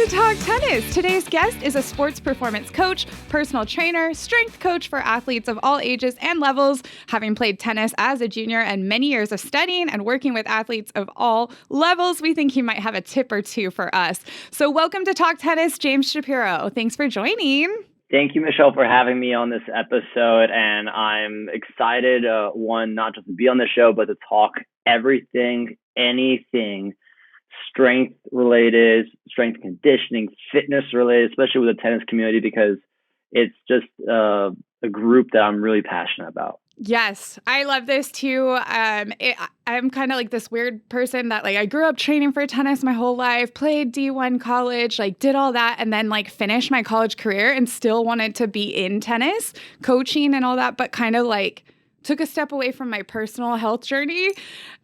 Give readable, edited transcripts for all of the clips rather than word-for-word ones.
to Talk Tennis. Today's guest is a sports performance coach, personal trainer, strength coach for athletes of all ages and levels. Having played tennis as a junior and many years of studying and working with athletes of all levels, we think he might have a tip or two for us. So welcome to Talk Tennis, James Shapiro. Thanks for joining. Thank you, Michelle, for having me on this episode. And I'm excited, not just to be on the show, but to talk everything, anything strength related, strength conditioning, fitness related, especially with the tennis community, because it's just a group that I'm really passionate about. Yes, I love this too. I'm kind of like this weird person that I grew up training for tennis my whole life, played D1 college, did all that, and then finished my college career and still wanted to be in tennis, coaching and all that, but kind of took a step away from my personal health journey.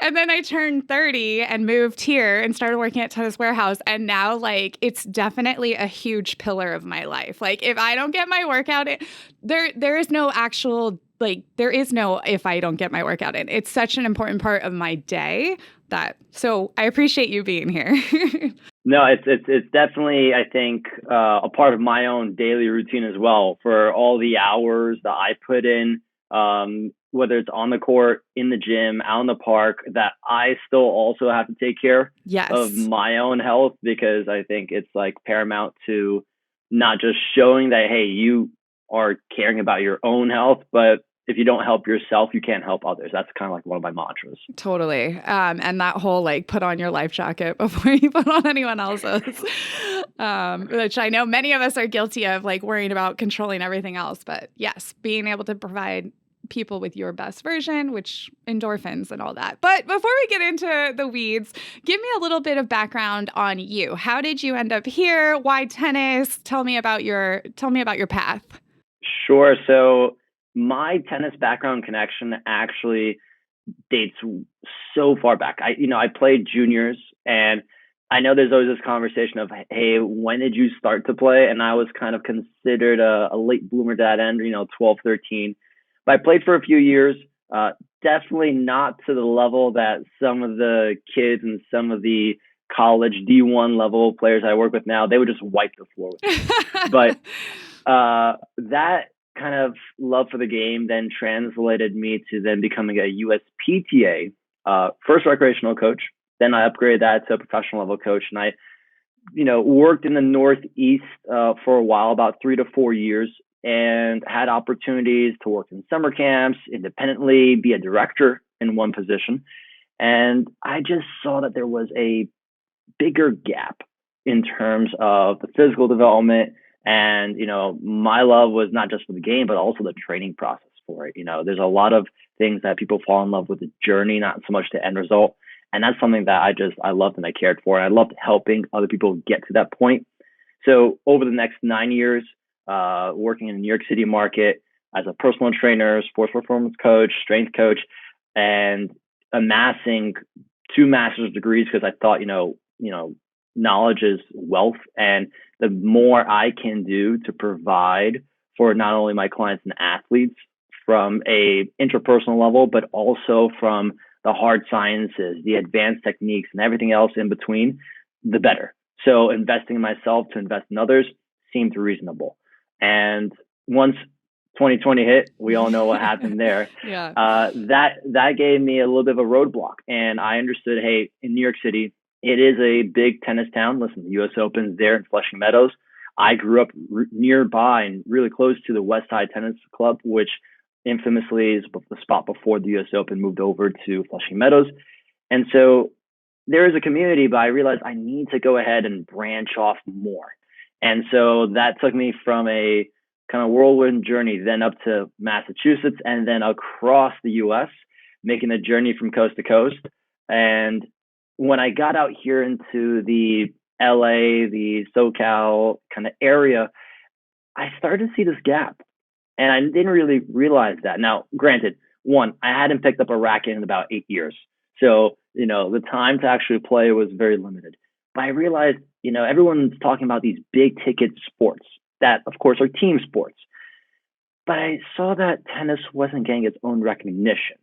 And then I turned 30 and moved here and started working at Tennis Warehouse. And now it's definitely a huge pillar of my life. If I don't get my workout in, there is no actual, there is no if I don't get my workout in. It's such an important part of my day so I appreciate you being here. No, it's definitely, I think, a part of my own daily routine as well, for all the hours that I put in, whether it's on the court, in the gym, out in the park, that I still also have to take care of my own health, because I think it's paramount to not just showing that, hey, you are caring about your own health, but if you don't help yourself, you can't help others. That's kind of one of my mantras. Totally. And that whole put on your life jacket before you put on anyone else's, which I know many of us are guilty of, worrying about controlling everything else. But yes, being able to provide people with your best version, which endorphins and all that. But before we get into the weeds, give me a little bit of background on you. How did you end up here? Why tennis? Tell me about your path. Sure. So my tennis background connection actually dates so far back. I played juniors, and I know there's always this conversation of, hey, when did you start to play? And I was kind of considered a late bloomer at that end, 12, 13. But I played for a few years, definitely not to the level that some of the kids and some of the college D1 level players I work with now, they would just wipe the floor with me. But that kind of love for the game then translated me to then becoming a USPTA, first recreational coach. Then I upgraded that to a professional level coach. And I, worked in the Northeast for a while, about 3 to 4 years, and had opportunities to work in summer camps, independently, be a director in one position. And I just saw that there was a bigger gap in terms of the physical development. And, my love was not just for the game, but also the training process for it. There's a lot of things that people fall in love with the journey, not so much the end result. And that's something that I loved and I cared for. And I loved helping other people get to that point. So over the next 9 years, working in the New York City market as a personal trainer, sports performance coach, strength coach, and amassing 2 master's degrees, because I thought, knowledge is wealth. And the more I can do to provide for not only my clients and athletes from a interpersonal level, but also from the hard sciences, the advanced techniques, and everything else in between, the better. So investing in myself to invest in others seemed reasonable. And once 2020 hit, we all know what happened there. That gave me a little bit of a roadblock. And I understood, hey, in New York City, it is a big tennis town. Listen, the US Open's there in Flushing Meadows. I grew up nearby and really close to the West Side Tennis Club, which infamously is the spot before the US Open moved over to Flushing Meadows. And so there is a community, but I realized I need to go ahead and branch off more. And so that took me from a kind of whirlwind journey, then up to Massachusetts, and then across the US, making the journey from coast to coast. And when I got out here into the LA, the SoCal kind of area, I started to see this gap. And I didn't really realize that. Now, granted, one, I hadn't picked up a racket in about 8 years. So, the time to actually play was very limited. But I realized, everyone's talking about these big ticket sports that, of course, are team sports. But I saw that tennis wasn't getting its own recognition,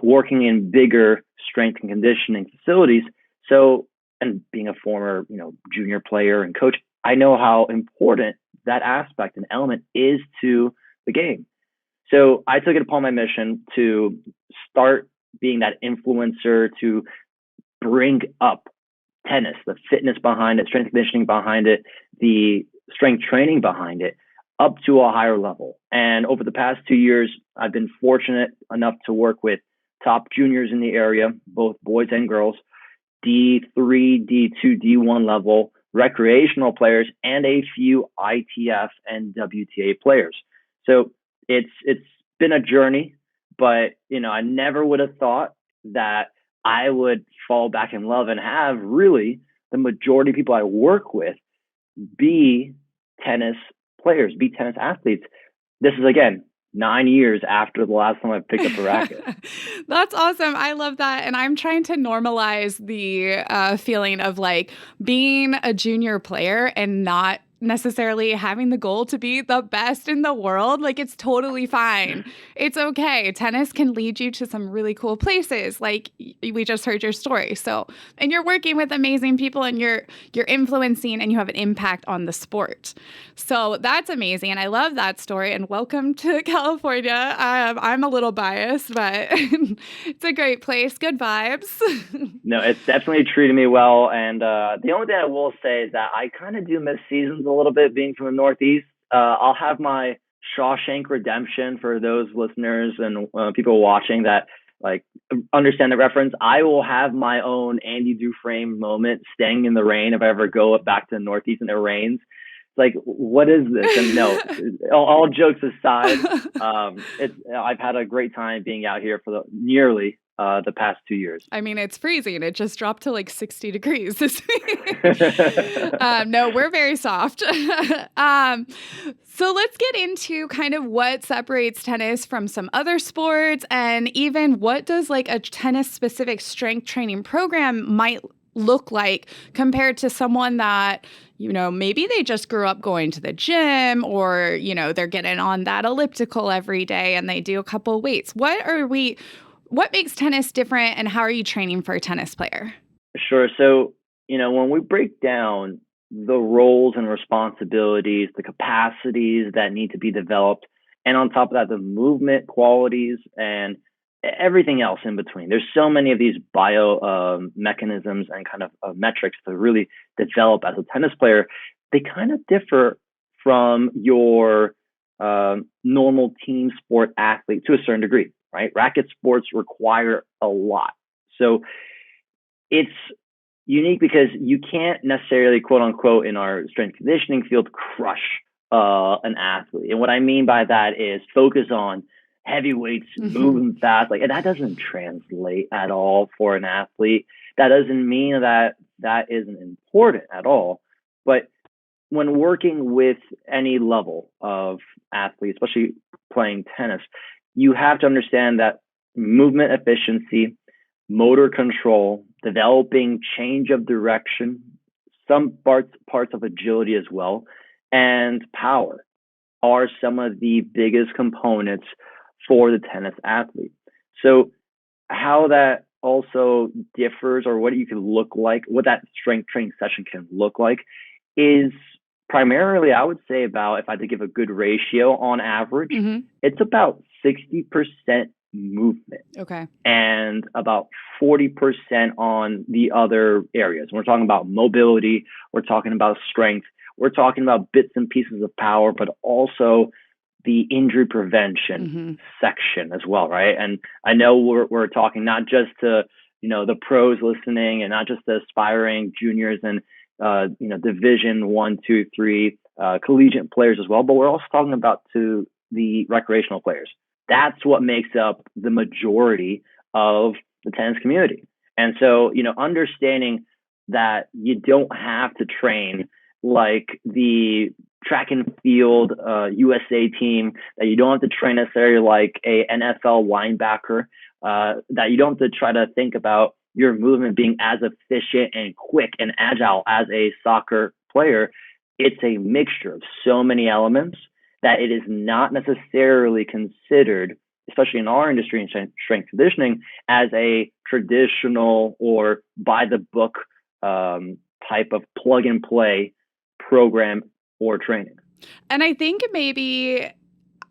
working in bigger strength and conditioning facilities. So and being a former, junior player and coach, I know how important that aspect and element is to the game. So I took it upon my mission to start being that influencer to bring up tennis, the fitness behind it, strength conditioning behind it, the strength training behind it, up to a higher level. And over the past 2 years, I've been fortunate enough to work with top juniors in the area, both boys and girls, D3, D2, D1 level, recreational players, and a few ITF and WTA players. So it's been a journey, but I never would have thought that I would fall back in love and have really the majority of people I work with be tennis players, be tennis athletes. This is, again, 9 years after the last time I picked up a racket. That's awesome. I love that. And I'm trying to normalize the feeling of like being a junior player and not necessarily having the goal to be the best in the world. Like, it's totally fine. It's okay. Tennis can lead you to some really cool places. Like we just heard your story. So, and you're working with amazing people and you're influencing and you have an impact on the sport. So that's amazing. And I love that story. And welcome to California. I'm a little biased, but it's a great place. Good vibes. No, it's definitely treated me well. And the only thing I will say is that I kind of do miss seasons a little bit being from the Northeast. I'll have my Shawshank Redemption for those listeners and people watching that like understand the reference. I will have my own Andy Dufresne moment staying in the rain if I ever go back to the Northeast and it rains. It's like, what is this? And no, all jokes aside, I've had a great time being out here for nearly the past 2 years. I mean, it's freezing. It just dropped to like 60 degrees this week. No, we're very soft. So let's get into kind of what separates tennis from some other sports, and even what does like a tennis specific strength training program might look like compared to someone that, maybe they just grew up going to the gym, or, they're getting on that elliptical every day and they do a couple weights. What makes tennis different, and how are you training for a tennis player? Sure. So, when we break down the roles and responsibilities, the capacities that need to be developed, and on top of that, the movement qualities and everything else in between. There's so many of these bio mechanisms and kind of metrics to really develop as a tennis player. They kind of differ from your normal team sport athlete to a certain degree, right? Racket sports require a lot. So it's unique because you can't necessarily, quote unquote, in our strength conditioning field, crush an athlete. And what I mean by that is focus on heavyweights, moving fast. Like, and that doesn't translate at all for an athlete. That doesn't mean that isn't important at all. But when working with any level of athlete, especially playing tennis, you have to understand that movement efficiency, motor control, developing change of direction, some parts of agility as well, and power are some of the biggest components for the tennis athlete. So how that also differs, or what you can look like, what that strength training session can look like, is primarily, I would say, about, if I had to give a good ratio on average, it's about 60% movement. Okay. And about 40% on the other areas. We're talking about mobility, we're talking about strength, we're talking about bits and pieces of power, but also the injury prevention section as well, right? And I know we're talking not just to, the pros listening, and not just the aspiring juniors and Division 1, 2, 3 collegiate players as well, but we're also talking about to the recreational players. That's what makes up the majority of the tennis community. And so, understanding that you don't have to train like the track and field USA team, that you don't have to train necessarily like a NFL linebacker, that you don't have to try to think about your movement being as efficient and quick and agile as a soccer player. It's a mixture of so many elements that it is not necessarily considered, especially in our industry in strength conditioning, as a traditional or by the book type of plug and play program or training. And I think maybe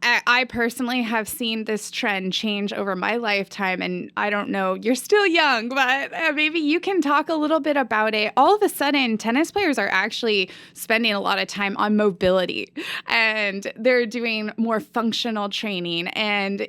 I personally have seen this trend change over my lifetime, and I don't know, you're still young, but maybe you can talk a little bit about it. All of a sudden, tennis players are actually spending a lot of time on mobility, and they're doing more functional training. And,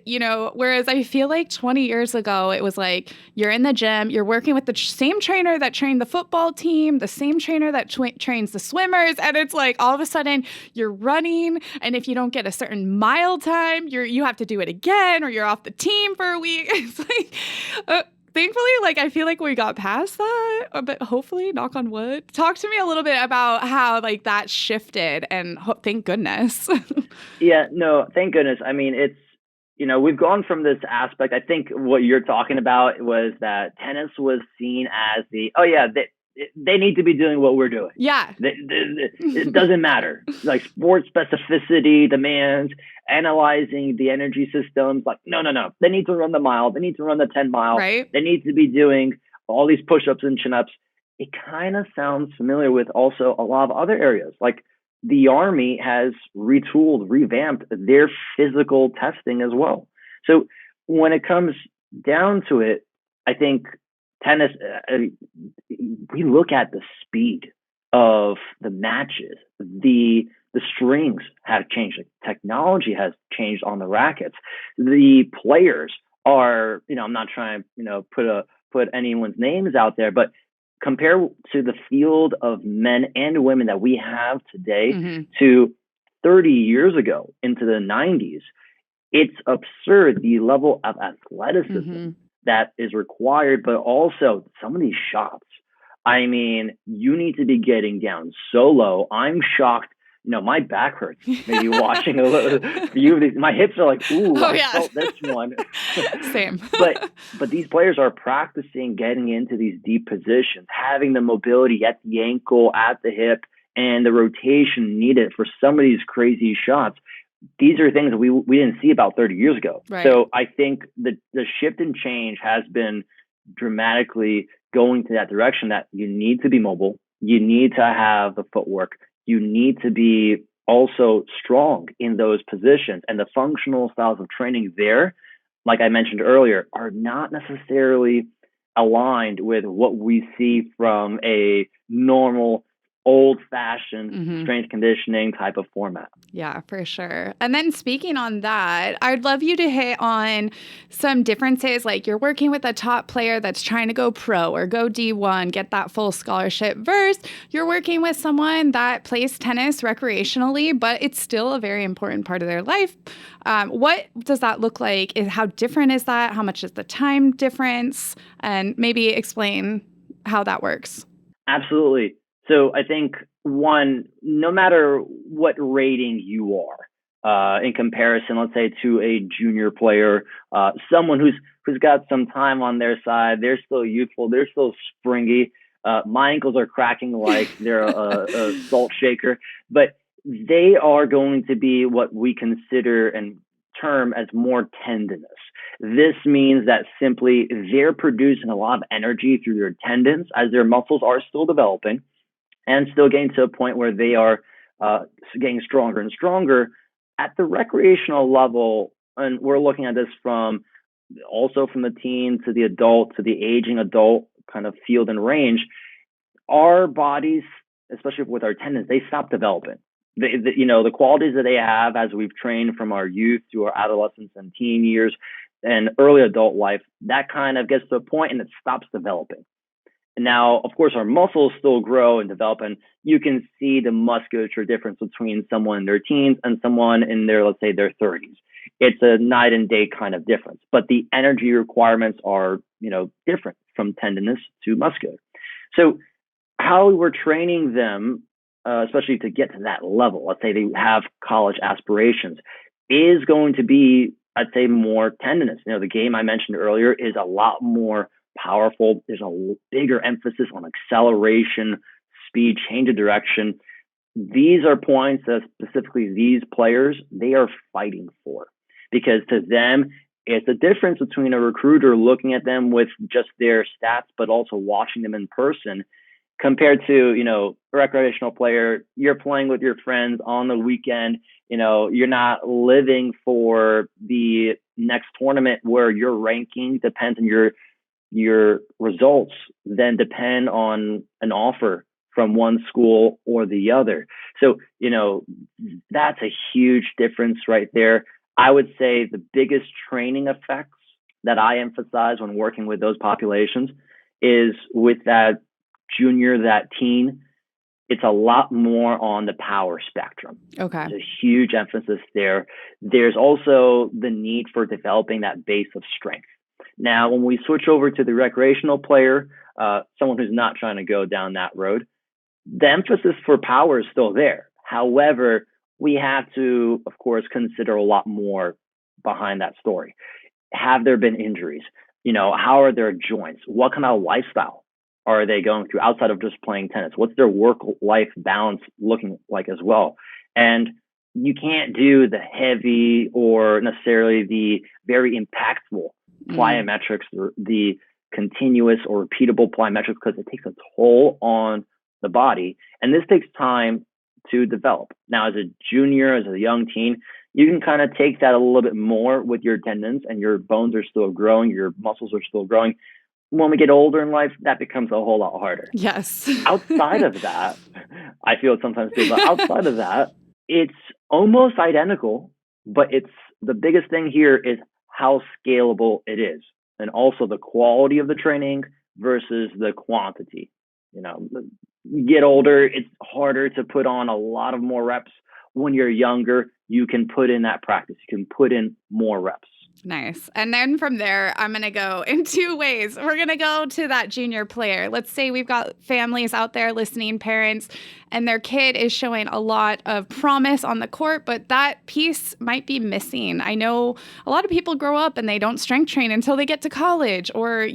whereas I feel like 20 years ago, it was like you're in the gym, you're working with the same trainer that trained the football team, the same trainer that trains the swimmers, and it's like all of a sudden you're running, and if you don't get a certain mile time, you have to do it again, or you're off the team for a week. It's like, thankfully, like I feel like we got past that, but hopefully, knock on wood. Talk to me a little bit about how like that shifted, and thank goodness. Yeah, no, thank goodness. I mean, it's we've gone from this aspect. I think what you're talking about was that tennis was seen as they need to be doing what we're doing. Yeah. It doesn't matter. Like sport specificity demands analyzing the energy systems. Like, no. They need to run the mile. They need to run the 10 mile. Right. They need to be doing all these push-ups and chin-ups. It kind of sounds familiar with also a lot of other areas. Like the Army has retooled, revamped their physical testing as well. So when it comes down to it, I think tennis, we look at the speed of the matches. The strings have changed. The technology has changed on the rackets. The players are, I'm not trying to put anyone's names out there, but compared to the field of men and women that we have today to 30 years ago into the 90s, it's absurd the level of athleticism that is required, but also some of these shots. I mean, you need to be getting down so low. I'm shocked. My back hurts maybe watching a few of these. My hips are like, ooh, I felt this one. Same. but these players are practicing getting into these deep positions, having the mobility at the ankle, at the hip, and the rotation needed for some of these crazy shots. These are things that we didn't see about 30 years ago. Right. So I think the shift and change has been dramatically going to that direction that you need to be mobile. You need to have the footwork. You need to be also strong in those positions. And the functional styles of training there, like I mentioned earlier, are not necessarily aligned with what we see from a normal old-fashioned strength conditioning type of format. Yeah, for sure. And then speaking on that, I'd love you to hit on some differences, like you're working with a top player that's trying to go pro or go D1, get that full scholarship, versus you're working with someone that plays tennis recreationally, but it's still a very important part of their life. What does that look like? How different is that? How much is the time difference? And maybe explain how that works. Absolutely. So I think one, no matter what rating you are, in comparison, let's say to a junior player, someone who's got some time on their side, they're still youthful, they're still springy. My ankles are cracking like they're a salt shaker, but they are going to be what we consider and term as more tendinous. This means that simply they're producing a lot of energy through their tendons as their muscles are still developing, and still getting to a point where they are getting stronger and stronger at the recreational level. And we're looking at this from the teen to the adult to the aging adult kind of field and range. Our bodies, especially with our tendons, they stop developing. The qualities that they have as we've trained from our youth to our adolescence and teen years and early adult life, that kind of gets to a point and it stops developing. Now, of course, our muscles still grow and develop, and you can see the musculature difference between someone in their teens and someone in their, let's say, their 30s. It's a night and day kind of difference, but the energy requirements are, different from tendinous to muscular. So how we're training them, especially to get to that level, let's say they have college aspirations, is going to be, I'd say, more tendinous. The game I mentioned earlier is a lot more powerful. There's a bigger emphasis on acceleration, speed, change of direction. These are points that specifically these players, they are fighting for, because to them, it's the difference between a recruiter looking at them with just their stats, but also watching them in person. compared to, a recreational player, you're playing with your friends on the weekend. You're not living for the next tournament where your ranking depends on your results, then depend on an offer from one school or the other. So, that's a huge difference right there. I would say the biggest training effects that I emphasize when working with those populations is with that junior, that teen, it's a lot more on the power spectrum. Okay. There's a huge emphasis there. There's also the need for developing that base of strength. Now, when we switch over to the recreational player, someone who's not trying to go down that road, the emphasis for power is still there. However, we have to, of course, consider a lot more behind that story. Have there been injuries? How are their joints? What kind of lifestyle are they going through outside of just playing tennis? What's their work-life balance looking like as well? And you can't do the heavy or necessarily the very impactful plyometrics, the continuous or repeatable plyometrics, because it takes a toll on the body. And this takes time to develop. Now, as a junior, as a young teen, you can kind of take that a little bit more with your tendons, and your bones are still growing, your muscles are still growing. When we get older in life, that becomes a whole lot harder. Yes. Outside of that, I feel it sometimes too, but outside of that, it's almost identical, but it's the biggest thing here is how scalable it is, and also the quality of the training versus the quantity. You get older, it's harder to put on a lot of more reps. When you're younger, you can put in that practice. You can put in more reps. Nice. And then from there, I'm going to go in two ways. We're going to go to that junior player. Let's say we've got families out there listening, parents, and their kid is showing a lot of promise on the court, but that piece might be missing. I know a lot of people grow up and they don't strength train until they get to college, or,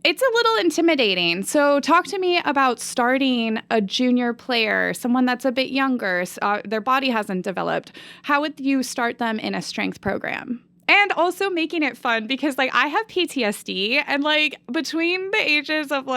it's a little intimidating. So talk to me about starting a junior player, someone that's a bit younger, their body hasn't developed. How would you start them in a strength program? And also making it fun, because I have PTSD, and between the ages of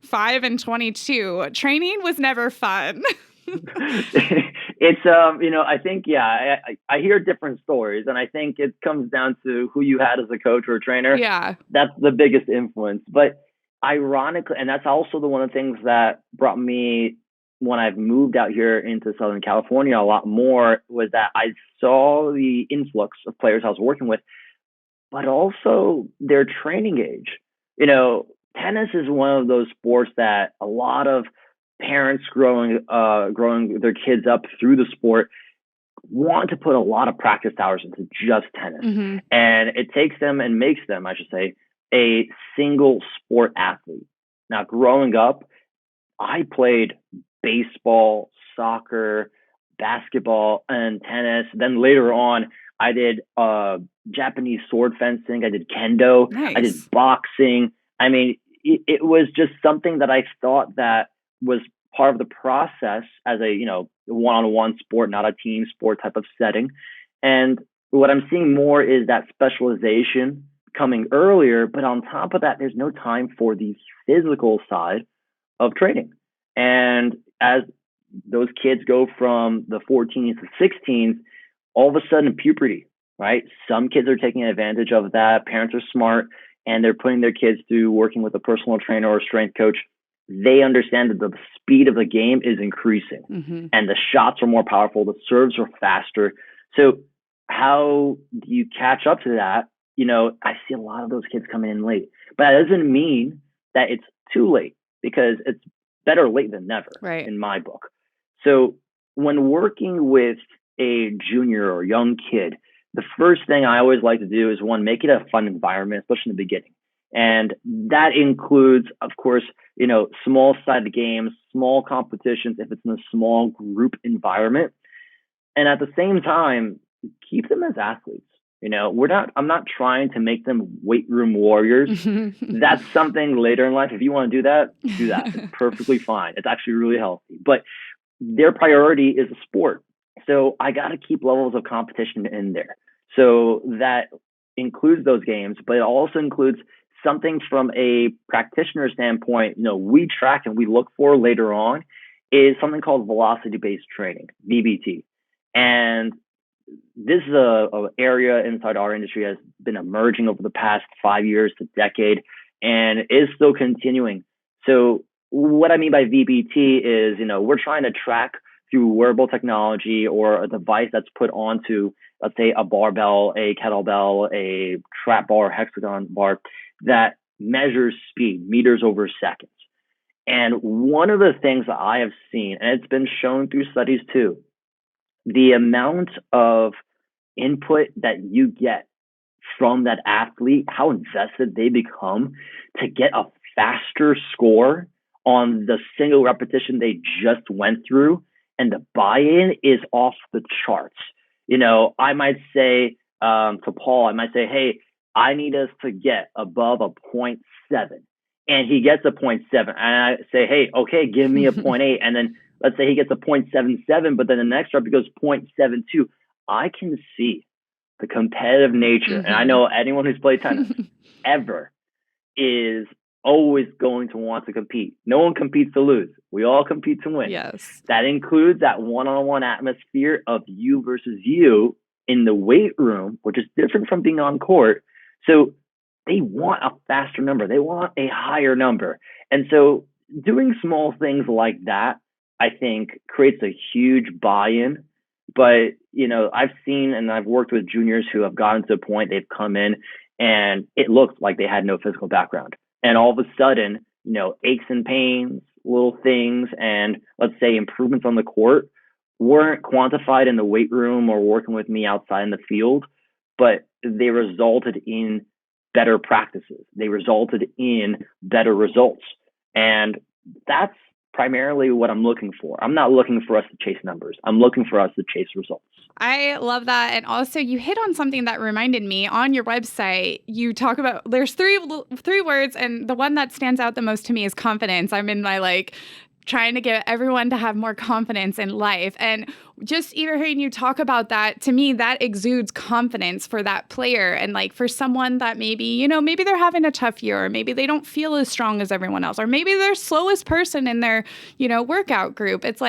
5 and 22, training was never fun. It's I think I hear different stories, and I think it comes down to who you had as a coach or a trainer. Yeah, that's the biggest influence. But ironically, and that's also one of the things that brought me, when I've moved out here into Southern California a lot more, was that I saw the influx of players I was working with, but also their training age. Tennis is one of those sports that a lot of parents growing their kids up through the sport want to put a lot of practice hours into just tennis. Mm-hmm. And it takes them and makes them, I should say, a single sport athlete. Now, growing up, I played baseball, soccer, basketball, and tennis. Then later on, I did Japanese sword fencing. I did kendo. Nice. I did boxing. I mean, it was just something that I thought that was part of the process as a, one-on-one sport, not a team sport type of setting. And what I'm seeing more is that specialization coming earlier, but on top of that, there's no time for the physical side of training. And as those kids go from the 14s to 16s, all of a sudden puberty, right? Some kids are taking advantage of that. Parents are smart, and they're putting their kids through working with a personal trainer or strength coach. They understand that the speed of the game is increasing, mm-hmm. and the shots are more powerful. The serves are faster. So how do you catch up to that? I see a lot of those kids coming in late, but that doesn't mean that it's too late, because it's better late than never, right, in my book. So when working with a junior or young kid, the first thing I always like to do is, one, make it a fun environment, especially in the beginning. And that includes, of course, small sided games, small competitions, if it's in a small group environment. And at the same time, keep them as athletes. I'm not trying to make them weight room warriors. That's something later in life. If you want to do that. It's perfectly fine. It's actually really healthy. But their priority is a sport. So I got to keep levels of competition in there. So that includes those games, but it also includes something from a practitioner standpoint, we track and we look for later on is something called velocity-based training, VBT. And this is a area inside our industry has been emerging over the past 5 years to decade and is still continuing. So what I mean by VBT is, we're trying to track through wearable technology or a device that's put onto, let's say, a barbell, a kettlebell, a trap bar, hexagon bar that measures speed, meters over seconds. And one of the things that I have seen, and it's been shown through studies too, the amount of input that you get from that athlete, how invested they become to get a faster score on the single repetition they just went through, and the buy-in is off the charts. I might say to Paul, hey, I need us to get above a 0.7. And he gets a 0.7. And I say, hey, okay, give me a 0.8. And then let's say he gets a 0.77, but then the next rep he goes 0.72. I can see the competitive nature. And I know anyone who's played tennis ever is always going to want to compete. No one competes to lose. We all compete to win. Yes. That includes that one-on-one atmosphere of you versus you in the weight room, which is different from being on court. So they want a faster number. They want a higher number. And so doing small things like that, I think, creates a huge buy-in. But, I've seen and I've worked with juniors who have gotten to a point they've come in and it looked like they had no physical background. And all of a sudden, aches and pains, little things, and let's say improvements on the court weren't quantified in the weight room or working with me outside in the field, but they resulted in better practices. They resulted in better results. And that's primarily what I'm looking for. I'm not looking for us to chase numbers. I'm looking for us to chase results. I love that. And also you hit on something that reminded me. On your website, you talk about, there's three words, and the one that stands out the most to me is confidence. I'm in my trying to get everyone to have more confidence in life. And just even hearing you talk about that, to me, that exudes confidence for that player. And for someone that maybe they're having a tough year, or maybe they don't feel as strong as everyone else, or maybe they're slowest person in their, workout group. It's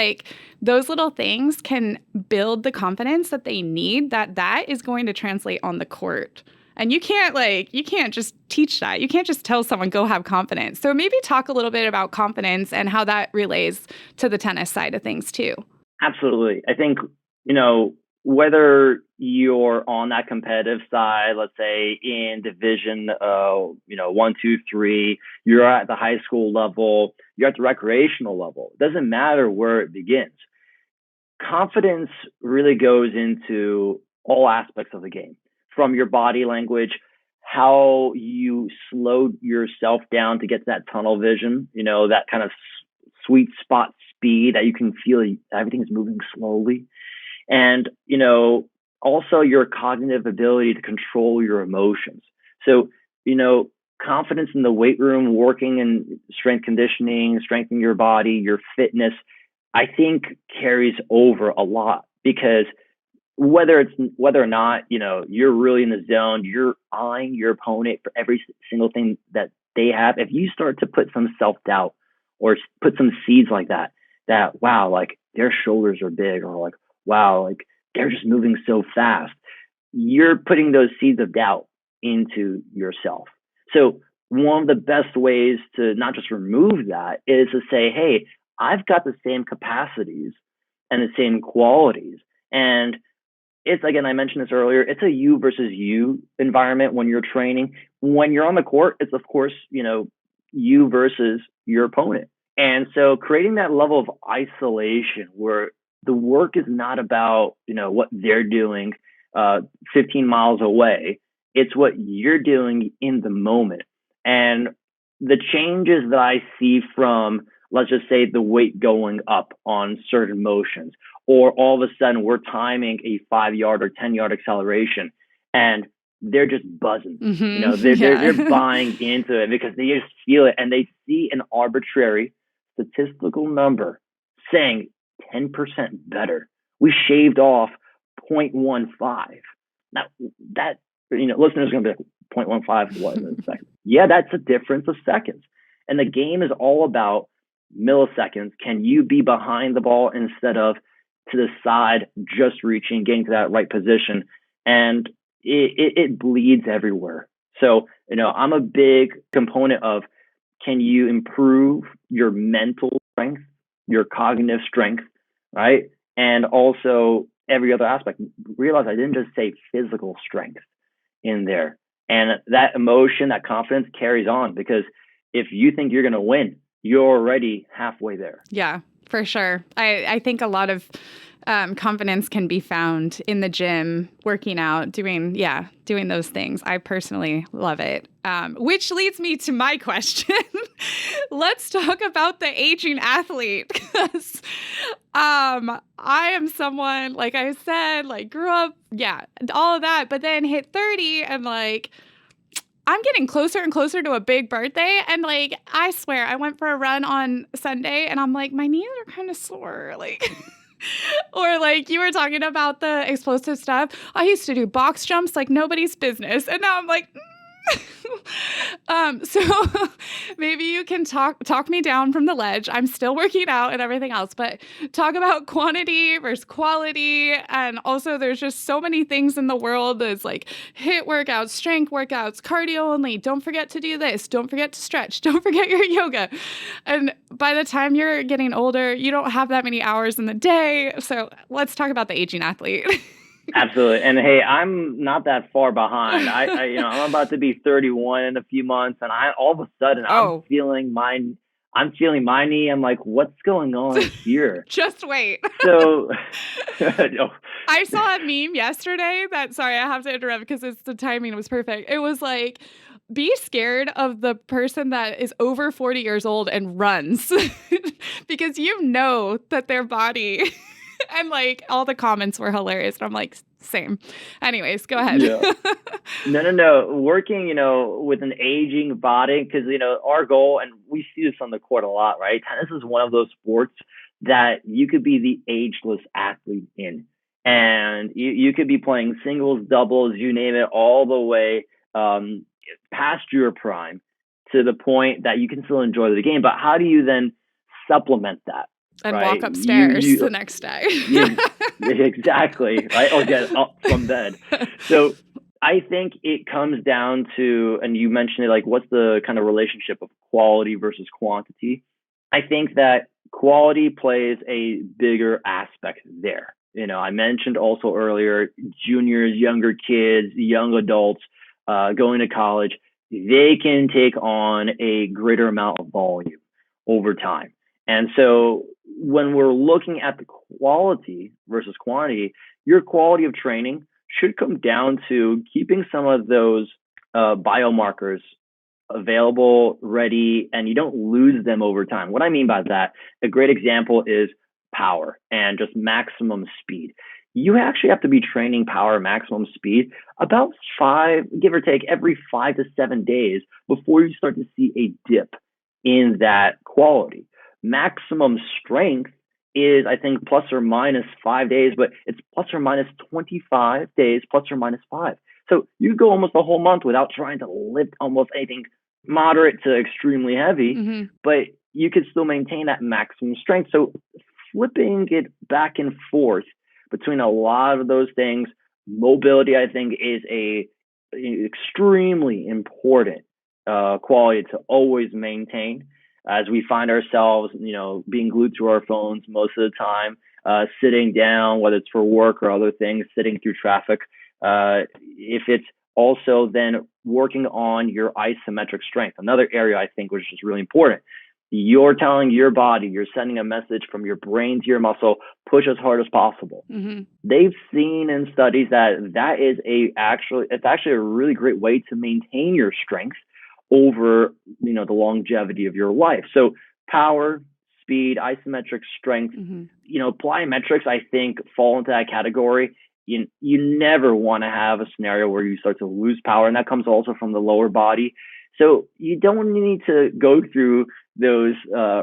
those little things can build the confidence that they need, that is going to translate on the court. And you can't just teach that. You can't just tell someone, go have confidence. So maybe talk a little bit about confidence and how that relates to the tennis side of things too. Absolutely. I think, whether you're on that competitive side, let's say in division, 1, 2, 3, you're at the high school level, you're at the recreational level. It doesn't matter where it begins. Confidence really goes into all aspects of the game. From your body language, how you slow yourself down to get to that tunnel vision, that kind of sweet spot speed that you can feel everything's moving slowly. And, also your cognitive ability to control your emotions. So, confidence in the weight room, working in strength conditioning, strengthening your body, your fitness, I think carries over a lot, because whether or not, you're really in the zone, you're eyeing your opponent for every single thing that they have. If you start to put some self-doubt or put some seeds like that, wow, their shoulders are big, or wow, they're just moving so fast, you're putting those seeds of doubt into yourself. So one of the best ways to not just remove that is to say, hey, I've got the same capacities and the same qualities. And it's, again, I mentioned this earlier, it's a you versus you environment when you're training. When you're on the court, it's, of course, you versus your opponent. And so creating that level of isolation where the work is not about, what they're doing 15 miles away. It's what you're doing in the moment. And the changes that I see from, let's just say, the weight going up on certain motions, or all of a sudden we're timing a 5-yard or 10-yard acceleration and they're just buzzing. They're buying into it because they just feel it, and they see an arbitrary statistical number saying 10% better. We shaved off 0.15. Now listeners are going to be like 0.15, what in seconds? Yeah, that's a difference of seconds. And the game is all about milliseconds. Can you be behind the ball instead of to the side, just reaching, getting to that right position? And it bleeds everywhere. So, I'm a big component of, can you improve your mental strength, your cognitive strength, right? And also every other aspect. Realize I didn't just say physical strength in there. And that emotion, that confidence carries on, because if you think you're going to win, you're already halfway there. Yeah, for sure. I think a lot of confidence can be found in the gym, working out, doing those things. I personally love it. Which leads me to my question. Let's talk about the aging athlete, because I am someone, like I said, like grew up, all of that, but then hit 30 and like, I'm getting closer and closer to a big birthday. And like, I swear, I went for a run on Sunday and I'm like, my knees are kind of sore. Like, or like you were talking about the explosive stuff. I used to do box jumps like nobody's business. And now I'm like, so maybe you can talk me down from the ledge. I'm still working out and everything else, but talk about quantity versus quality. And also there's just so many things in the world. There's like HIIT workouts, strength workouts, cardio only. Don't forget to do this. Don't forget to stretch. Don't forget your yoga. And by the time you're getting older, you don't have that many hours in the day. So let's talk about the aging athlete. Absolutely. And hey, I'm not that far behind. I'm about to be 31 in a few months, and all of a sudden I'm feeling my knee. I'm like, what's going on here? Just wait. So I saw a meme yesterday sorry, I have to interrupt because the timing was perfect. It was like, be scared of the person that is over 40 years old and runs because that their body and like all the comments were hilarious. And I'm like, same. Anyways, go ahead. Yeah. No. Working, with an aging body, because, our goal, and we see this on the court a lot, right? Tennis is one of those sports that you could be the ageless athlete in. And you could be playing singles, doubles, you name it, all the way past your prime to the point that you can still enjoy the game. But how do you then supplement that? And walk upstairs the next day. Exactly, right? Or get up from bed. So I think it comes down to, and you mentioned it, like, what's the kind of relationship of quality versus quantity? I think that quality plays a bigger aspect there. I mentioned also earlier, juniors, younger kids, young adults going to college, they can take on a greater amount of volume over time. And so when we're looking at the quality versus quantity, your quality of training should come down to keeping some of those biomarkers available, ready, and you don't lose them over time. What I mean by that, a great example is power and just maximum speed. You actually have to be training power maximum speed about give or take, every 5 to 7 days before you start to see a dip in that quality. Maximum strength is, I think, plus or minus 5 days, but it's plus or minus 25 days, plus or minus 5. So you go almost a whole month without trying to lift almost anything moderate to extremely heavy, but you could still maintain that maximum strength. So flipping it back and forth between a lot of those things, mobility, I think, is a extremely important quality to always maintain, as we find ourselves, being glued to our phones most of the time, sitting down, whether it's for work or other things, sitting through traffic. If it's also then working on your isometric strength, another area I think which is really important. You're telling your body, you're sending a message from your brain to your muscle, push as hard as possible. They've seen in studies that is it's actually a really great way to maintain your strength over, the longevity of your life. So power, speed, isometric strength, plyometrics, I think, fall into that category. You never want to have a scenario where you start to lose power, and that comes also from the lower body. So you don't need to go through those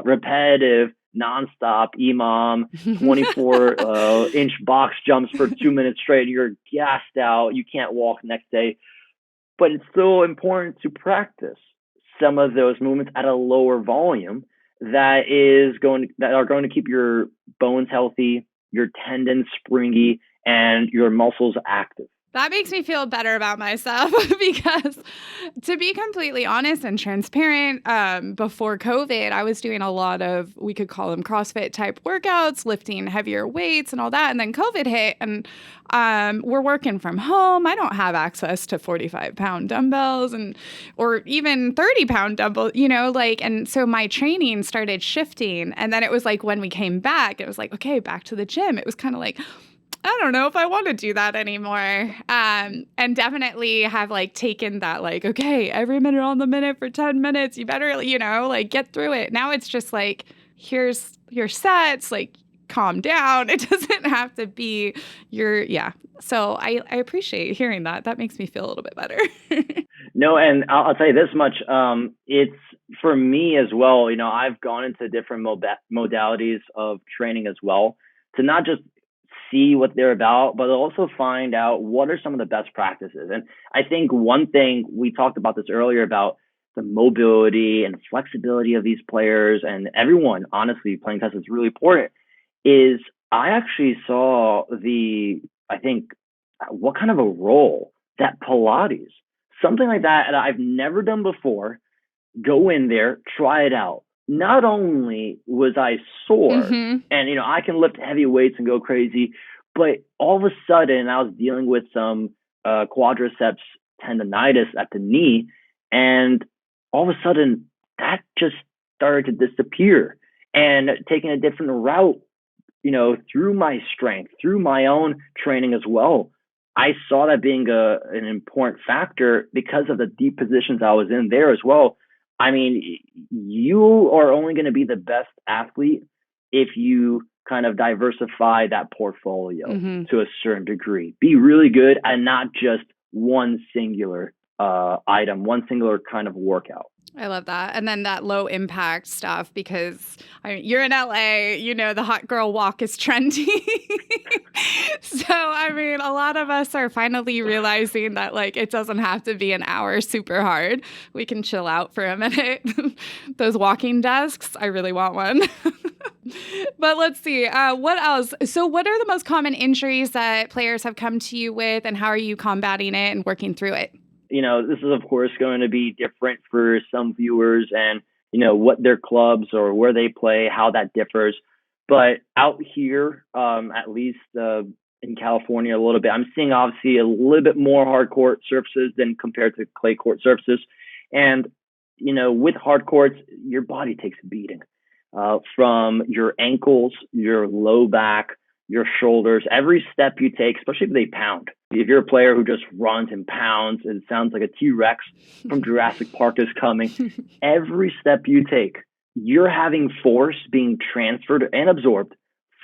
repetitive, nonstop EMOM 24-inch box jumps for 2 minutes straight. You're gassed out. You can't walk next day. but it's still important to practice some of those movements at a lower volume that are going to keep your bones healthy, your tendons springy, and your muscles active. That makes me feel better about myself because, to be completely honest and transparent, before COVID, I was doing a lot of, we could call them CrossFit type workouts, lifting heavier weights and all that. And then COVID hit, and we're working from home. I don't have access to 45-pound dumbbells or even 30-pound dumbbells, and so my training started shifting. And then it was like when we came back, it was like, okay, back to the gym. It was kind of like, I don't know if I want to do that anymore. And definitely have taken that, okay, every minute on the minute for 10 minutes, you better, get through it. Now it's just here's your sets, calm down. It doesn't have to be yeah. So I appreciate hearing that. That makes me feel a little bit better. No, and I'll tell you this much. It's for me as well. I've gone into different modalities of training as well to not just see what they're about, but also find out what are some of the best practices. And I think one thing, we talked about this earlier about the mobility and flexibility of these players, and everyone honestly playing tennis is really important, is I actually saw what kind of a role that Pilates, something like that I've never done before, go in there, try it out. Not only was I sore, and I can lift heavy weights and go crazy, but all of a sudden I was dealing with some quadriceps tendonitis at the knee, and all of a sudden that just started to disappear. And taking a different route, through my strength, through my own training as well, I saw that being an important factor because of the deep positions I was in there as well. I mean, you are only going to be the best athlete if you kind of diversify that portfolio to a certain degree. Be really good and not just one singular item, one singular kind of workout. I love that. And then that low impact stuff, because you're in LA, the hot girl walk is trendy. So, a lot of us are finally realizing that it doesn't have to be an hour super hard. We can chill out for a minute. Those walking desks, I really want one. But let's see, what else? So what are the most common injuries that players have come to you with, and how are you combating it and working through it? This is, of course, going to be different for some viewers and, what their clubs or where they play, how that differs. But out here, at least in California a little bit, I'm seeing obviously a little bit more hard court surfaces than compared to clay court surfaces. And, with hard courts, your body takes a beating from your ankles, your low back, your shoulders, every step you take, especially if they pound. If you're a player who just runs and pounds, it sounds like a T-Rex from Jurassic Park is coming. Every step you take, you're having force being transferred and absorbed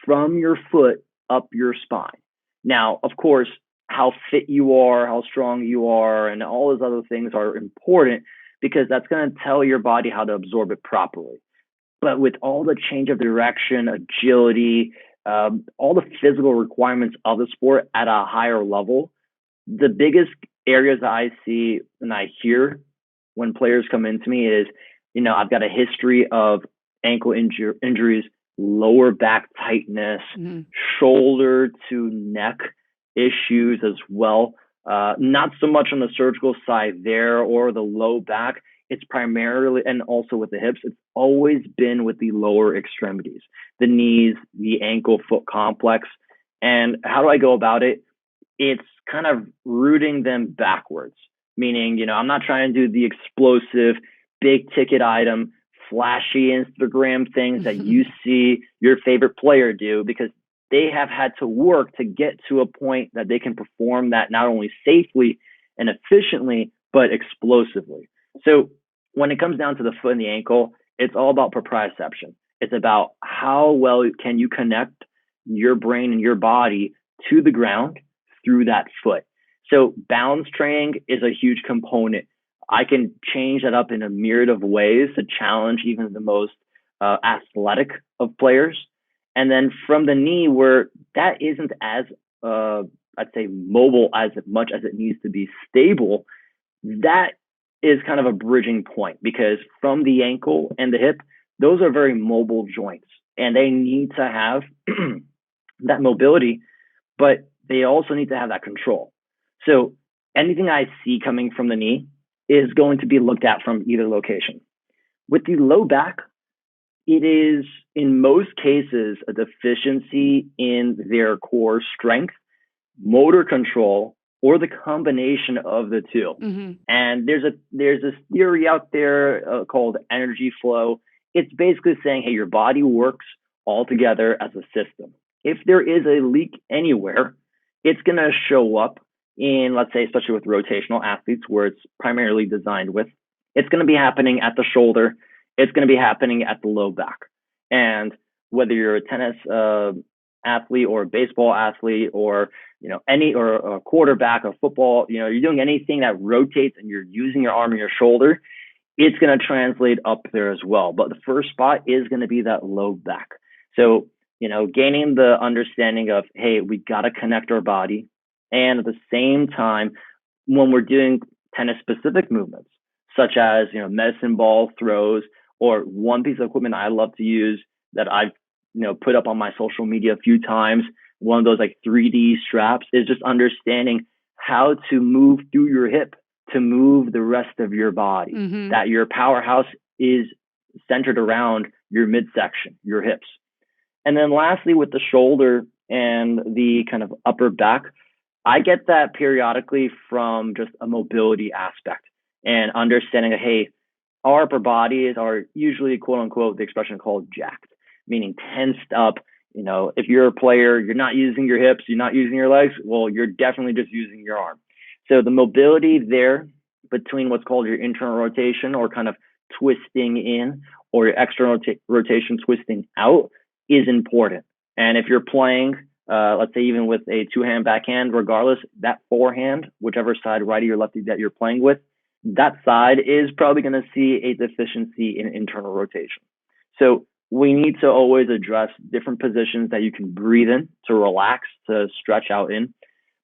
from your foot up your spine. Now, of course, how fit you are, how strong you are, and all those other things are important because that's going to tell your body how to absorb it properly. But with all the change of direction, agility, all the physical requirements of the sport at a higher level, the biggest areas that I see and I hear when players come into me is, I've got a history of ankle injuries, lower back tightness, shoulder to neck issues as well. Not so much on the surgical side there or the low back. It's primarily, and also with the hips, it's always been with the lower extremities, the knees, the ankle foot complex. And how do I go about it? It's kind of rooting them backwards, meaning, I'm not trying to do the explosive, big ticket item, flashy Instagram things that you see your favorite player do, because they have had to work to get to a point that they can perform that not only safely and efficiently, but explosively. So when it comes down to the foot and the ankle, it's all about proprioception. It's about how well can you connect your brain and your body to the ground through that foot. So balance training is a huge component. I can change that up in a myriad of ways to challenge even the most athletic of players. And then from the knee, where that isn't as, I'd say, mobile as much as it needs to be stable, that is kind of a bridging point because from the ankle and the hip, those are very mobile joints and they need to have that mobility, but they also need to have that control. So anything I see coming from the knee is going to be looked at from either location. With the low back, it is in most cases a deficiency in their core strength, motor control, or the combination of the two. Mm-hmm. And there's this theory out there called energy flow. It's basically saying, hey, your body works all together as a system. If there is a leak anywhere, it's going to show up in, let's say, especially with rotational athletes where it's primarily designed with, it's going to be happening at the shoulder. It's going to be happening at the low back. And whether you're a tennis athlete or a baseball athlete or any or a quarterback or football, you're doing anything that rotates and you're using your arm and your shoulder, it's going to translate up there as well. But the first spot is going to be that low back. So, gaining the understanding of, hey, we got to connect our body. And at the same time, when we're doing tennis specific movements, such as, medicine ball throws, or one piece of equipment I love to use that I've, put up on my social media a few times, one of those like 3D straps, is just understanding how to move through your hip to move the rest of your body, that your powerhouse is centered around your midsection, your hips. And then lastly, with the shoulder and the kind of upper back, I get that periodically from just a mobility aspect and understanding that, hey, our upper bodies are usually, quote unquote, the expression called jacked, meaning tensed up. If you're a player, you're not using your hips, you're not using your legs, well, you're definitely just using your arm. So the mobility there between what's called your internal rotation or kind of twisting in or your external rotation twisting out is important. And if you're playing, let's say even with a two-hand backhand, regardless, that forehand, whichever side, righty or lefty that you're playing with, that side is probably going to see a deficiency in internal rotation. So we need to always address different positions that you can breathe in, to relax, to stretch out in.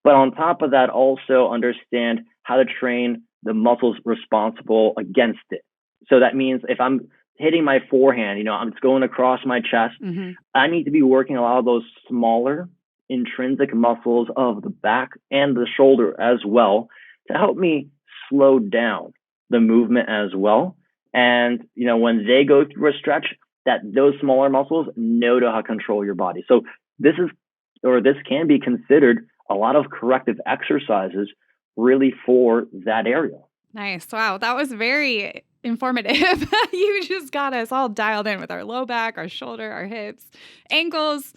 But on top of that, also understand how to train the muscles responsible against it. So that means if I'm hitting my forehand, I'm just going across my chest, I need to be working a lot of those smaller intrinsic muscles of the back and the shoulder as well to help me slow down the movement as well. And, when they go through a stretch, that those smaller muscles know how to control your body. So this can be considered a lot of corrective exercises really for that area. Nice. Wow. That was very informative. You just got us all dialed in with our low back, our shoulder, our hips, ankles.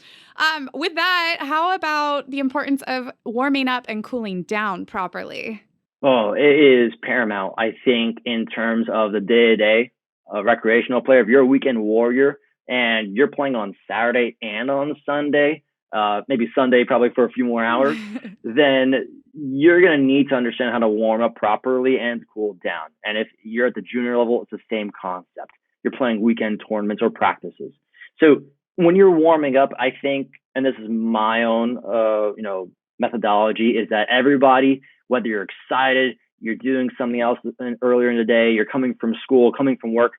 With that, how about the importance of warming up and cooling down properly? Oh, it is paramount, I think, in terms of the day-to-day recreational player. If you're a weekend warrior and you're playing on Saturday and on Sunday, maybe Sunday probably for a few more hours, then you're going to need to understand how to warm up properly and cool down. And if you're at the junior level, it's the same concept. You're playing weekend tournaments or practices. So when you're warming up, I think, and this is my own, methodology, is that everybody, whether you're excited, you're doing something else earlier in the day, you're coming from school, coming from work,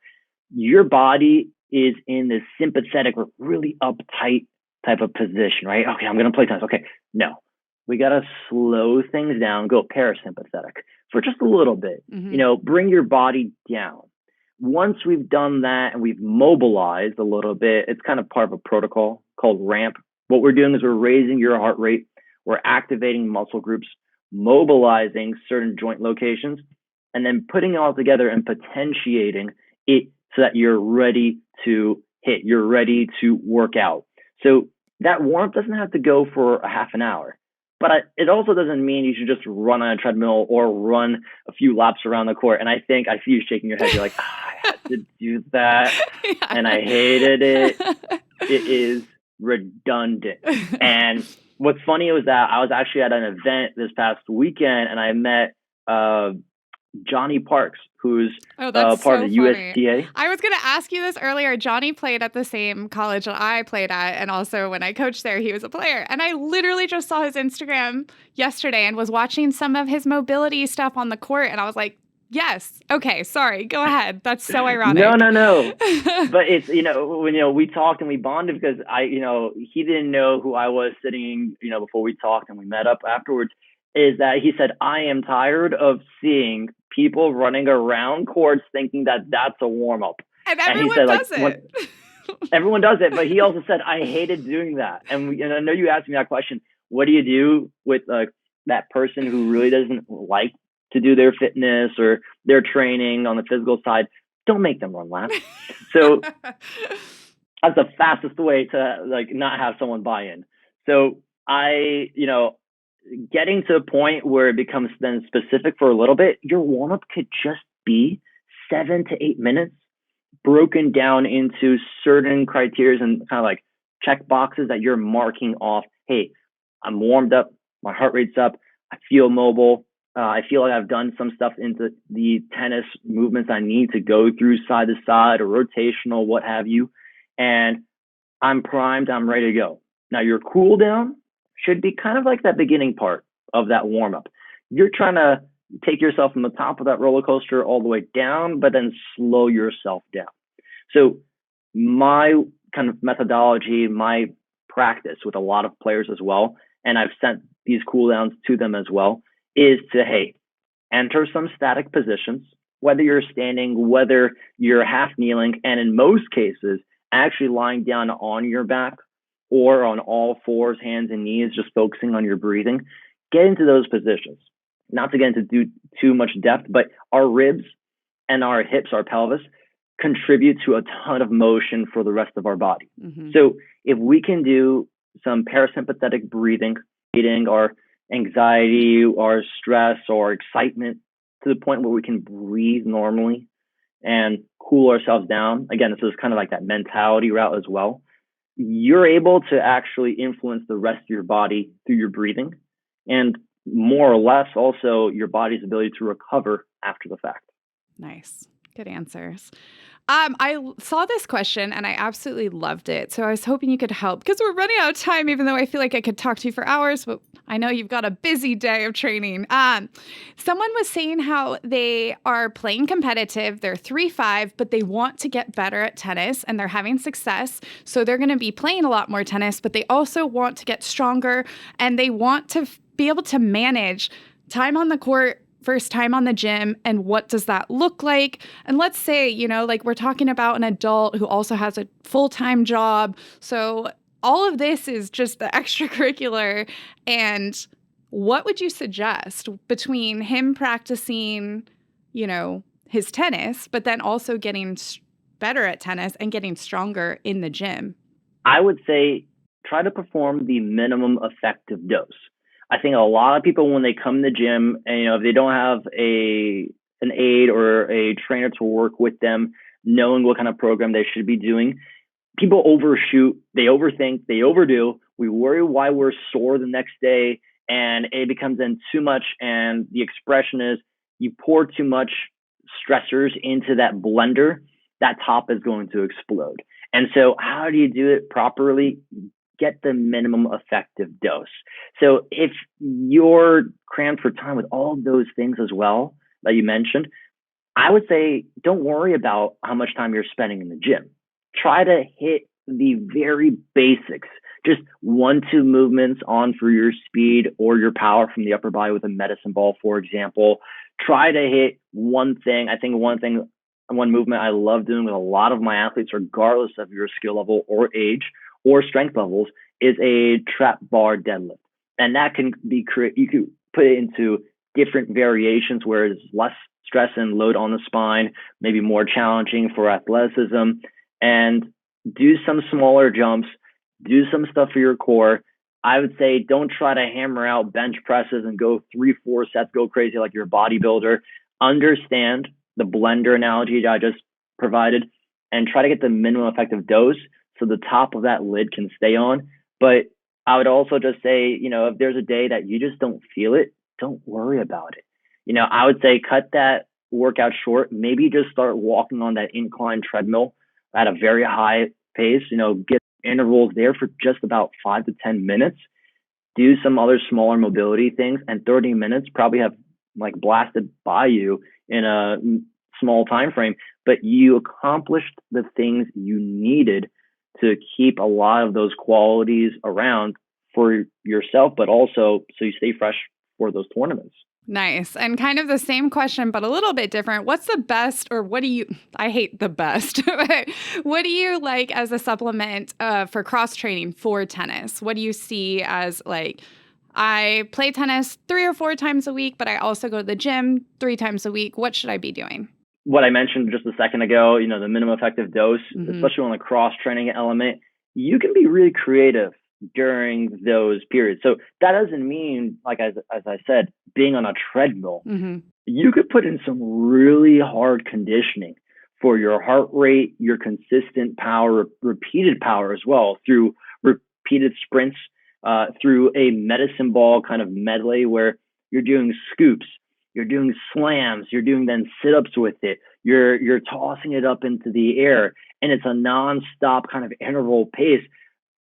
your body is in this sympathetic or really uptight type of position, right? Okay, I'm going to play tennis. Okay, no, we got to slow things down, go parasympathetic for just a little bit, bring your body down. Once we've done that and we've mobilized a little bit, it's kind of part of a protocol called RAMP. What we're doing is we're raising your heart rate, we're activating muscle groups, mobilizing certain joint locations, and then putting it all together and potentiating it so that you're ready to hit, you're ready to work out. So that warmth doesn't have to go for a half an hour, but it also doesn't mean you should just run on a treadmill or run a few laps around the court. And I think I see you shaking your head. You're like, I had to do that, and I hated it. It is redundant. And what's funny was that I was actually at an event this past weekend, and I met Johnny Parks, who's Oh, that's part so of the funny. USTA. I was going to ask you this earlier. Johnny played at the same college that I played at. And also, when I coached there, he was a player. And I literally just saw his Instagram yesterday and was watching some of his mobility stuff on the court. And I was like, yes. Okay. Sorry. Go ahead. That's so No, ironic. no, no. But it's, when, we talked and we bonded because he didn't know who I was sitting, before we talked and we met up afterwards, is that he said, I am tired of seeing people running around courts thinking that that's a warm up. And And he everyone said, does it. everyone does it. But he also said, I hated doing that. And I know you asked me that question. What do you do with that person who really doesn't like to do their fitness or their training on the physical side? Don't make them run laps. So that's the fastest way to not have someone buy in. So getting to a point where it becomes then specific for a little bit, your warm up could just be 7 to 8 minutes broken down into certain criteria and kind of like check boxes that you're marking off. Hey, I'm warmed up. My heart rate's up. I feel mobile. I feel like I've done some stuff into the tennis movements I need to go through side to side or rotational, what have you. And I'm primed. I'm ready to go. Now, your cool down should be kind of like that beginning part of that warm up. You're trying to take yourself from the top of that roller coaster all the way down, but then slow yourself down. So my kind of methodology, my practice with a lot of players as well, and I've sent these cool downs to them as well, is to, hey, enter some static positions, whether you're standing, whether you're half kneeling, and in most cases, actually lying down on your back or on all fours, hands and knees, just focusing on your breathing. Get into those positions. Not to get into too much depth, but our ribs and our hips, our pelvis, contribute to a ton of motion for the rest of our body. Mm-hmm. So if we can do some parasympathetic breathing, our anxiety, our stress, or excitement to the point where we can breathe normally and cool ourselves down. Again, this is kind of like that mentality route as well. You're able to actually influence the rest of your body through your breathing and more or less also your body's ability to recover after the fact. Nice. Good answers. I saw this question and I absolutely loved it. So I was hoping you could help because we're running out of time, even though I feel like I could talk to you for hours, but I know you've got a busy day of training. Someone was saying how they are playing competitive. They're 3-5, but they want to get better at tennis and they're having success. So they're going to be playing a lot more tennis, but they also want to get stronger and they want to be able to manage time on the court, first time on the gym, and what does that look like? And let's say, like we're talking about an adult who also has a full-time job. So all of this is just the extracurricular. And what would you suggest between him practicing, his tennis, but then also getting better at tennis and getting stronger in the gym? I would say try to perform the minimum effective dose. I think a lot of people, when they come to the gym, and if they don't have an aide or a trainer to work with them, knowing what kind of program they should be doing, people overshoot, they overthink, they overdo. We worry why we're sore the next day, and it becomes then too much. And the expression is, you pour too much stressors into that blender, that top is going to explode. And so, how do you do it properly? Get the minimum effective dose. So if you're crammed for time with all of those things as well that you mentioned, I would say don't worry about how much time you're spending in the gym. Try to hit the very basics, just 1-2 movements on for your speed or your power from the upper body with a medicine ball, for example. Try to hit one thing. I think one movement I love doing with a lot of my athletes, regardless of your skill level or age or strength levels, is a trap bar deadlift. And that can be you can put it into different variations where it's less stress and load on the spine, maybe more challenging for athleticism, and do some smaller jumps, do some stuff for your core. I would say don't try to hammer out bench presses and go 3-4 sets, go crazy like you're a bodybuilder. Understand the blender analogy that I just provided and try to get the minimum effective dose so the top of that lid can stay on. But I would also just say, if there's a day that you just don't feel it, don't worry about it. I would say cut that workout short. Maybe just start walking on that incline treadmill at a very high pace. Get intervals there for just about 5 to 10 minutes. Do some other smaller mobility things, and 30 minutes probably have like blasted by you in a small time frame, but you accomplished the things you needed to keep a lot of those qualities around for yourself, but also so you stay fresh for those tournaments. Nice. And kind of the same question, but a little bit different. What's the best, or what do you, I hate the best, but what do you like as a supplement for cross training for tennis? What do you see as like, I play tennis 3 or 4 times a week, but I also go to the gym 3 times a week. What should I be doing? What I mentioned just a second ago, the minimum effective dose, especially on the cross training element, you can be really creative during those periods. So that doesn't mean, like as I said, being on a treadmill. You could put in some really hard conditioning for your heart rate, your consistent power, repeated power as well, through repeated sprints, through a medicine ball kind of medley where you're doing scoops, you're doing slams, you're doing then sit-ups with it, you're tossing it up into the air, and it's a non-stop kind of interval pace.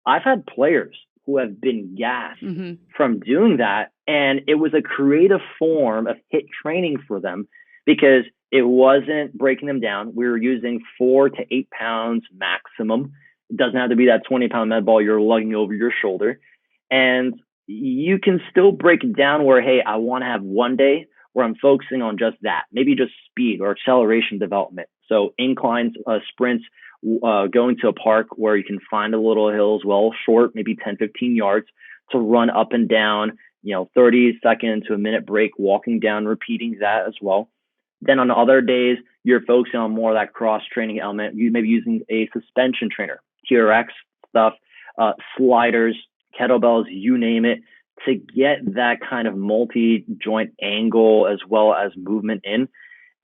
I've had players who have been gassed from doing that, and it was a creative form of HIIT training for them because it wasn't breaking them down. We were using 4 to 8 pounds maximum. It doesn't have to be that 20-pound med ball you're lugging over your shoulder. And you can still break it down where, hey, I want to have one day where I'm focusing on just that, maybe just speed or acceleration development. So inclines, sprints, going to a park where you can find a little hills, well, short, maybe 10, 15 yards to run up and down, 30 seconds to a minute break, walking down, repeating that as well. Then on other days, you're focusing on more of that cross training element. You may be using a suspension trainer, TRX stuff, sliders, kettlebells, you name it, to get that kind of multi-joint angle as well as movement in.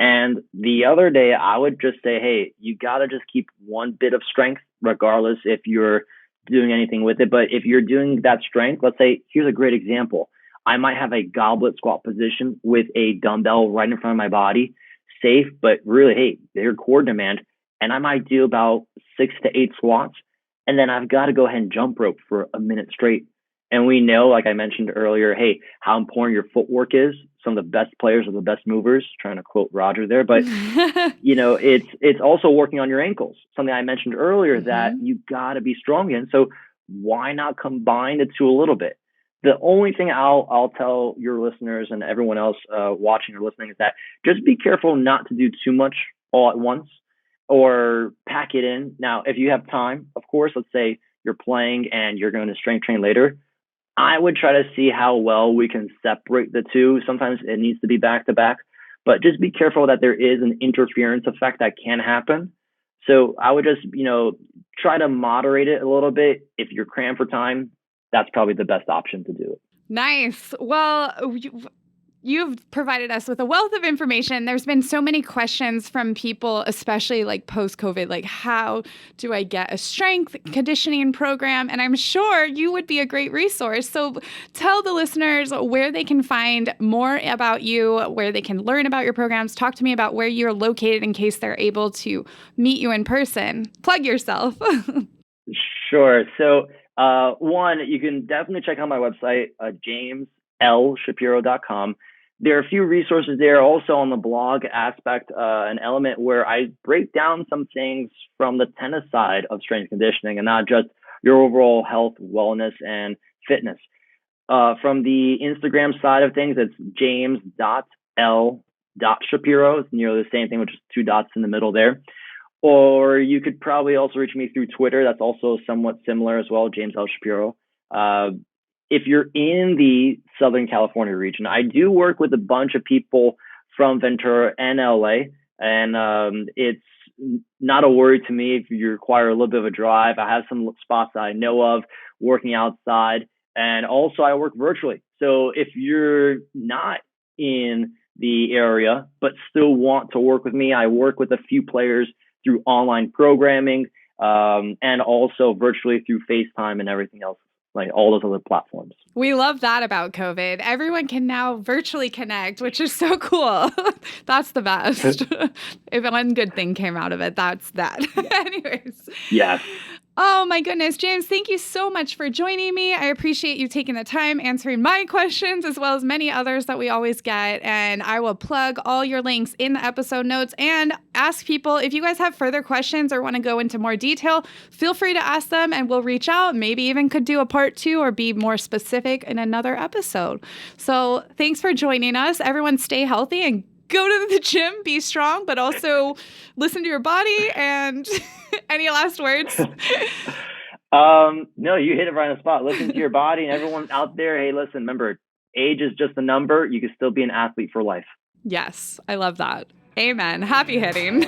And the other day, I would just say, hey, you got to just keep one bit of strength, regardless if you're doing anything with it. But if you're doing that strength, let's say, here's a great example. I might have a goblet squat position with a dumbbell right in front of my body, safe, but really, hey, their core demand. And I might do about 6 to 8 squats. And then I've got to go ahead and jump rope for a minute straight. And we know, like I mentioned earlier, hey, how important your footwork is. Some of the best players are the best movers, trying to quote Roger there. But, it's also working on your ankles, something I mentioned earlier that you got to be strong in. So why not combine the two a little bit? The only thing I'll tell your listeners and everyone else watching or listening is that just be careful not to do too much all at once or pack it in. Now, if you have time, of course, let's say you're playing and you're going to strength train later, I would try to see how well we can separate the two. Sometimes it needs to be back to back, but just be careful that there is an interference effect that can happen. So I would just, try to moderate it a little bit. If you're crammed for time, that's probably the best option to do it. Nice. Well, you've provided us with a wealth of information. There's been so many questions from people, especially like post-COVID, like how do I get a strength conditioning program? And I'm sure you would be a great resource. So tell the listeners where they can find more about you, where they can learn about your programs. Talk to me about where you're located in case they're able to meet you in person. Plug yourself. Sure. So one, you can definitely check out my website, jameslshapiro.com. There are a few resources there also on the blog aspect, an element where I break down some things from the tennis side of strength conditioning and not just your overall health, wellness, and fitness. From the Instagram side of things, it's james.l.shapiro. It's nearly the same thing with just 2 dots in the middle there. Or you could probably also reach me through Twitter. That's also somewhat similar as well, James L. Shapiro. If you're in the Southern California region, I do work with a bunch of people from Ventura and LA, and it's not a worry to me if you require a little bit of a drive. I have some spots that I know of working outside, and also I work virtually. So if you're not in the area but still want to work with me, I work with a few players through online programming and also virtually through FaceTime and everything else like all those other platforms. We love that about COVID. Everyone can now virtually connect, which is so cool. That's the best. If one good thing came out of it, that's that. Anyways. Yes. Oh my goodness, James, thank you so much for joining me. I appreciate you taking the time answering my questions as well as many others that we always get. And I will plug all your links in the episode notes and ask people if you guys have further questions or want to go into more detail, feel free to ask them and we'll reach out. Maybe even could do a part 2 or be more specific in another episode. So thanks for joining us. Everyone stay healthy and go to the gym, be strong, but also listen to your body. And any last words? No, you hit it right on the spot. Listen to your body, and everyone out there, hey, listen, remember, age is just a number. You can still be an athlete for life. Yes, I love that. Amen. Happy hitting.